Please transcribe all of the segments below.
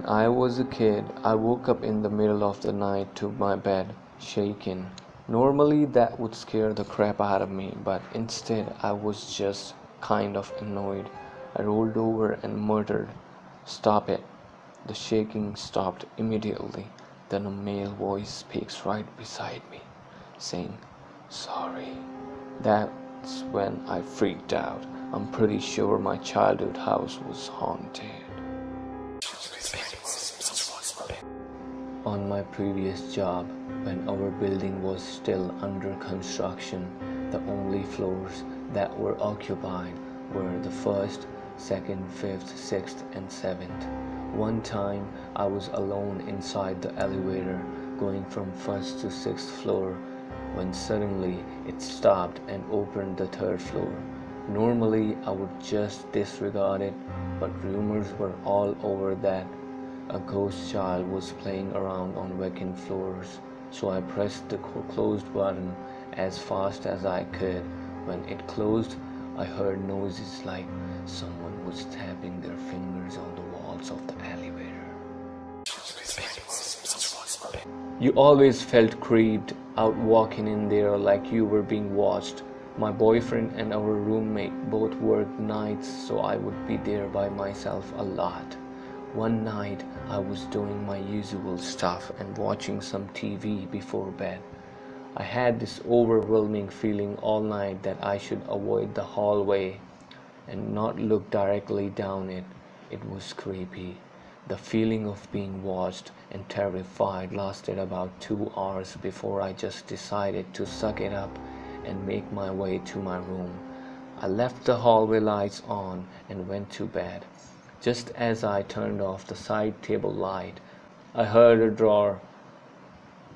I was a kid, I woke up in the middle of the night to my bed, shaking. Normally that would scare the crap out of me, but instead I was just kind of annoyed. I rolled over and muttered, "Stop it." The shaking stopped immediately. Then a male voice speaks right beside me, saying, "Sorry." That's when I freaked out. I'm pretty sure my childhood house was haunted. On my previous job, when our building was still under construction, the only floors that were occupied were the first, second, fifth, sixth, and seventh. One time I was alone inside the elevator going from first to sixth floor when suddenly it stopped and opened the third floor. Normally I would just disregard it, but rumors were all over that a ghost child was playing around on vacant floors, so I pressed the closed button as fast as I could. When it closed, I heard noises like someone was tapping their fingers on the walls of the elevator. You always felt creeped out walking in there like you were being watched. My boyfriend and our roommate both worked nights, so I would be there by myself a lot. One night I was doing my usual stuff and watching some TV before bed. I had this overwhelming feeling all night that I should avoid the hallway and not look directly down it. It was creepy. The feeling of being watched and terrified lasted about 2 hours before I just decided to suck it up and make my way to my room. I left the hallway lights on and went to bed. Just as I turned off the side table light, I heard a drawer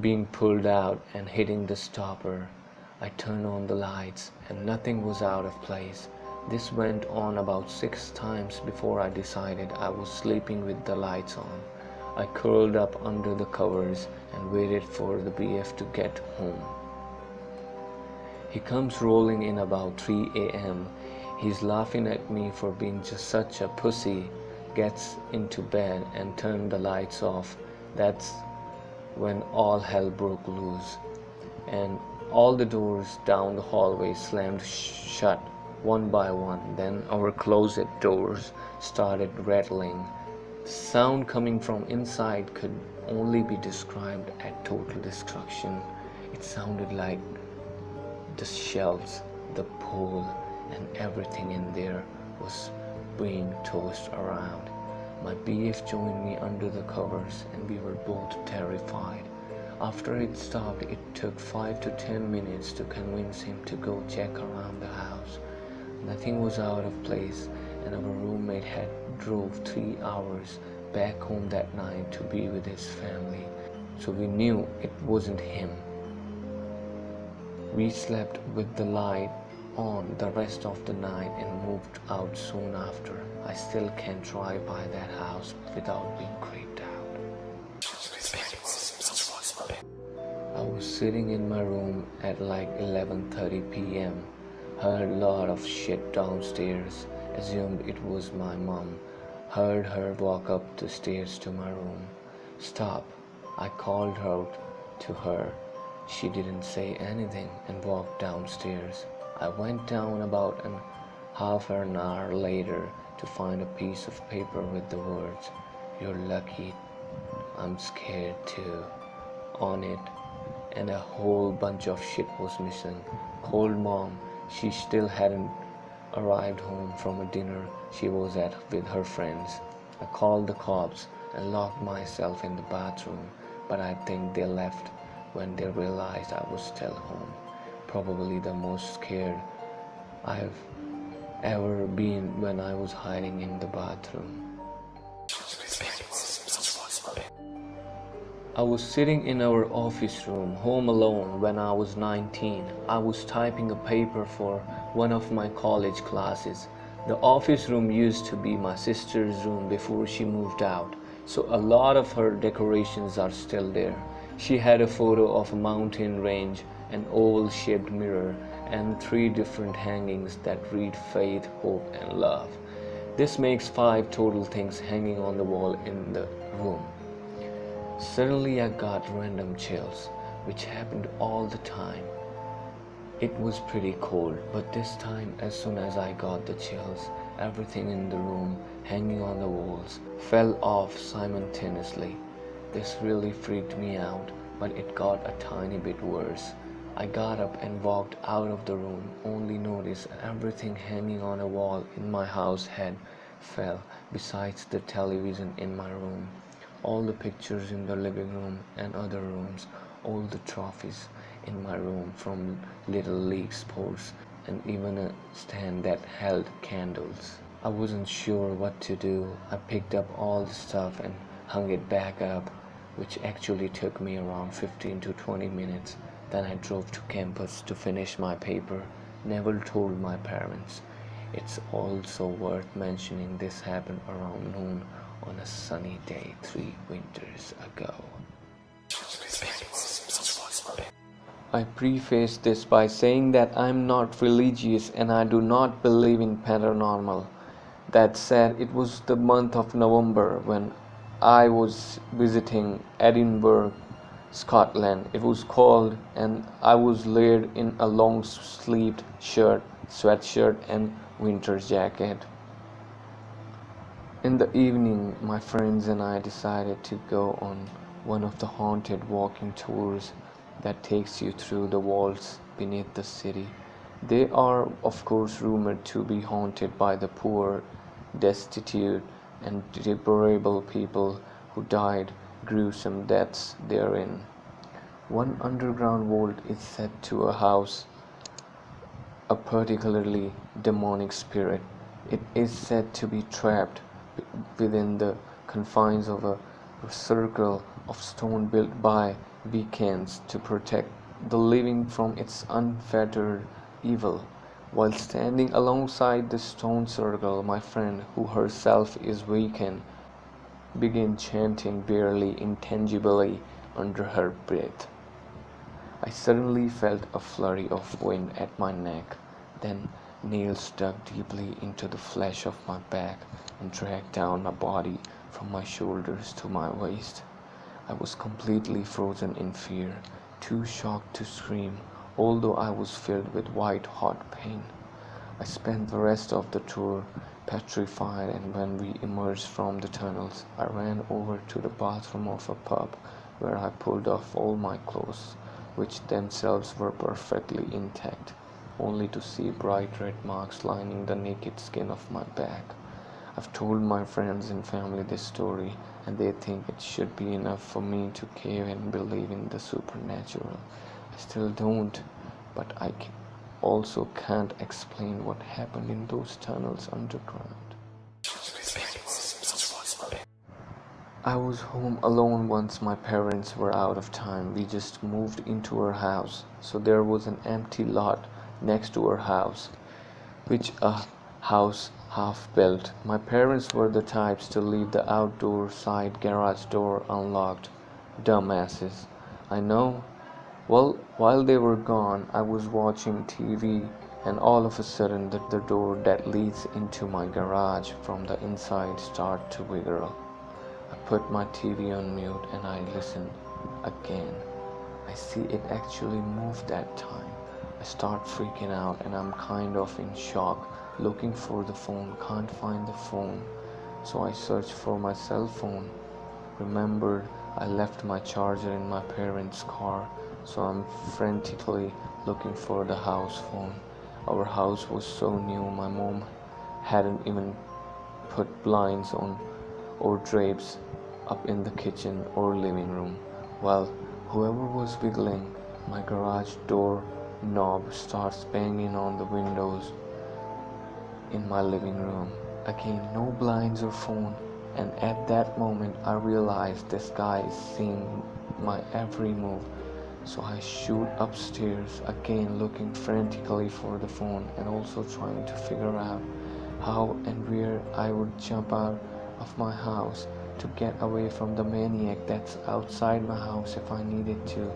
being pulled out and hitting the stopper. I turned on the lights and nothing was out of place. This went on about 6 times before I decided I was sleeping with the lights on. I curled up under the covers and waited for the BF to get home. He comes rolling in about 3 a.m. He's laughing at me for being just such a pussy, gets into bed and turned the lights off. That's when all hell broke loose, and all the doors down the hallway slammed shut one by one. Then our closet doors started rattling. The sound coming from inside could only be described as total destruction. It sounded like the shelves, the pole, and everything in there was being tossed around. My BF joined me under the covers and we were both terrified. After it stopped, it took 5 to 10 minutes to convince him to go check around the house. Nothing was out of place, and our roommate had drove 3 hours back home that night to be with his family, so we knew it wasn't him. We slept with the light on the rest of the night and moved out soon after. I still can't drive by that house without being creeped out. I was sitting in my room at like 11:30 p.m. Heard a lot of shit downstairs. Assumed it was my mom. Heard her walk up the stairs to my room. "Stop." I called out to her. She didn't say anything and walked downstairs. I went down about half an hour later to find a piece of paper with the words, "You're lucky, I'm scared too," on it, and a whole bunch of shit was missing. Cold mom, she still hadn't arrived home from a dinner she was at with her friends. I called the cops and locked myself in the bathroom, but I think they left when they realized I was still home. Probably the most scared I've ever been when I was hiding in the bathroom. I was sitting in our office room, home alone, when I was 19. I was typing a paper for one of my college classes. The office room used to be my sister's room before she moved out, so a lot of her decorations are still there. She had a photo of a mountain range, an oval-shaped mirror, and 3 different hangings that read faith, hope, and love. This makes 5 total things hanging on the wall in the room. Suddenly I got random chills, which happened all the time. It was pretty cold, but this time, as soon as I got the chills, everything in the room, hanging on the walls, fell off simultaneously. This really freaked me out, but it got a tiny bit worse. I got up and walked out of the room, only noticed everything hanging on a wall in my house had fell, besides the television in my room, all the pictures in the living room and other rooms, all the trophies in my room from little league sports, and even a stand that held candles. I wasn't sure what to do. I picked up all the stuff and hung it back up, which actually took me around 15 to 20 minutes. Then I drove to campus to finish my paper. Never told my parents. It's also worth mentioning this happened around noon on a sunny day 3 winters ago. I preface this by saying that I'm not religious and I do not believe in paranormal. That said, it was the month of November when I was visiting Edinburgh, Scotland. It was cold and I was laid in a long sleeved shirt, sweatshirt and winter jacket. In the evening, my friends and I decided to go on one of the haunted walking tours that takes you through the vaults beneath the city. They are, of course, rumored to be haunted by the poor, destitute, and deplorable people who died gruesome deaths therein. One underground vault is said to house a particularly demonic spirit. It is said to be trapped within the confines of a circle of stone built by Wiccans to protect the living from its unfettered evil. While standing alongside the stone circle, my friend, who herself is Wiccan, began chanting barely intangibly under her breath. I suddenly felt a flurry of wind at my neck, then nails dug deeply into the flesh of my back and dragged down my body from my shoulders to my waist. I was completely frozen in fear, too shocked to scream, although I was filled with white-hot pain. I spent the rest of the tour petrified, and when we emerged from the tunnels, I ran over to the bathroom of a pub where I pulled off all my clothes, which themselves were perfectly intact, only to see bright red marks lining the naked skin of my back. I've told my friends and family this story, and they think it should be enough for me to cave and believe in the supernatural. I still don't, but I also can't explain what happened in those tunnels underground. I was home alone once my parents were out of town. We just moved into our house, so there was an empty lot next to our house, which a house half built. My parents were the types to leave the outdoor side garage door unlocked. Dumbasses. I know. Well, while they were gone, I was watching TV, and all of a sudden the door that leads into my garage from the inside started to wiggle. I put my TV on mute and I listened again. I see it actually moved that time. I start freaking out and I'm kind of in shock, looking for the phone, can't find the phone. So I search for my cell phone. Remembered I left my charger in my parents' car, so I'm frantically looking for the house phone. Our house was so new, my mom hadn't even put blinds on or drapes up in the kitchen or living room. Well, whoever was wiggling my garage door knob starts banging on the windows in my living room. Again, no blinds or phone, and at that moment I realized this guy is seeing my every move. So I shoot upstairs again, looking frantically for the phone and also trying to figure out how and where I would jump out of my house to get away from the maniac that's outside my house if I needed to.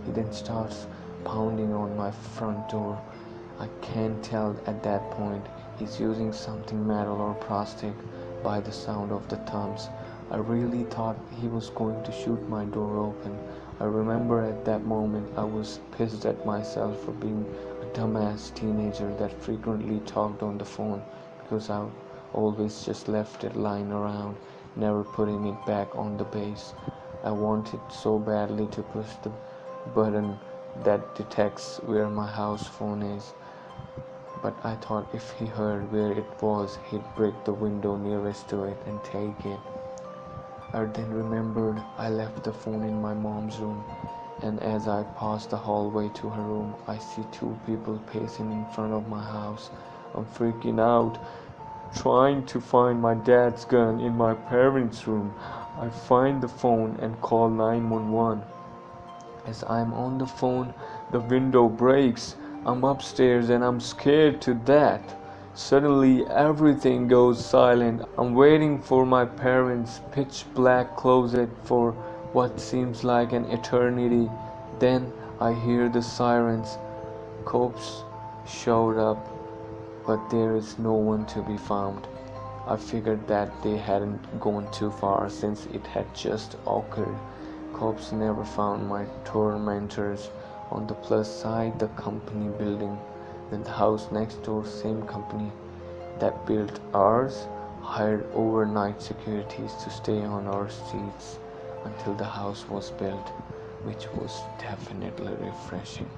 He then starts pounding on my front door. I can't tell at that point he's using something metal or plastic by the sound of the thumbs I really thought he was going to shoot my door open. I remember at that moment I was pissed at myself for being a dumbass teenager that frequently talked on the phone because I always just left it lying around, never putting it back on the base. I wanted so badly to push the button that detects where my house phone is, but I thought if he heard where it was, he'd break the window nearest to it and take it. I then remembered I left the phone in my mom's room, and as I passed the hallway to her room, I see two people pacing in front of my house. I'm freaking out, trying to find my dad's gun in my parents' room. I find the phone and call 911. As I'm on the phone, the window breaks. I'm upstairs and I'm scared to death. Suddenly, everything goes silent. I'm waiting for my parents' pitch black closet for what seems like an eternity. Then I hear the sirens. Cops showed up, but there is no one to be found. I figured that they hadn't gone too far since it had just occurred. Cops never found my tormentors. On the plus side, the company building, then the house next door, same company that built ours, hired overnight securities to stay on our streets until the house was built, which was definitely refreshing.